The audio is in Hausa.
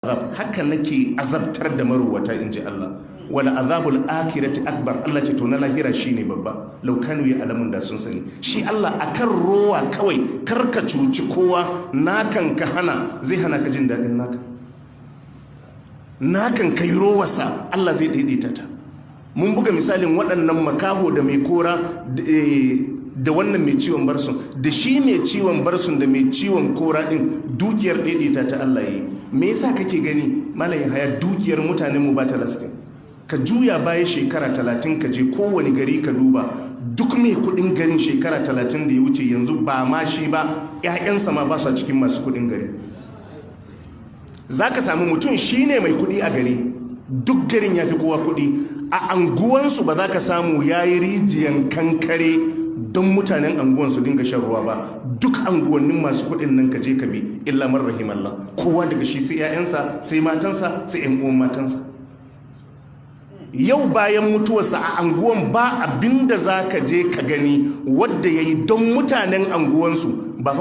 haka nake azabtar da marowata inji Allah. Wala azabul akhirati akbar. Allah ce to na lahira shine babba. Law kanu ya alamun da sun sani. Shi Allah akan rowa kawai karka cuci kowa, nakan ka hana zai hana ka jin dadin naka. Nakan kai rowarsa Allah zai daidaita ta. Mun buga misalin waɗannan makaho da mai kora da wannan mai ciwon barsun, da shi mai ciwon barsun da mai ciwon kora din dukiyar daidaita ta Allah yi. Me yasa kake gani malayin haya dukiyar mutanen mu ba ta lastin? Ka juya baya shekara 30 ka je kowane gari ka duba, duk mai kudin garin shekara 30 da ya wuce yanzu ba ma shi ba, 'ya'yansa ma ba su cikin masu kudin gari. Za ka samu mutum shi ne mai kudi a gari, duk garin ya fi kowa kudi, a anguwansu ba za ka samu ya yi rijiyan kankare don mutanen anguwan su dinga shan ruwa ba. Duk anguwannin masu kudin nan ka je ka bi illa man rahimallah, kowa daga shi sai 'ya'yansa sai matansa sai 'yan uwan matansa. Yau bayan mutuwarsa a anguwan ba abinda za ka je ka gani wadda ya yi don mutanen anguwansu ba.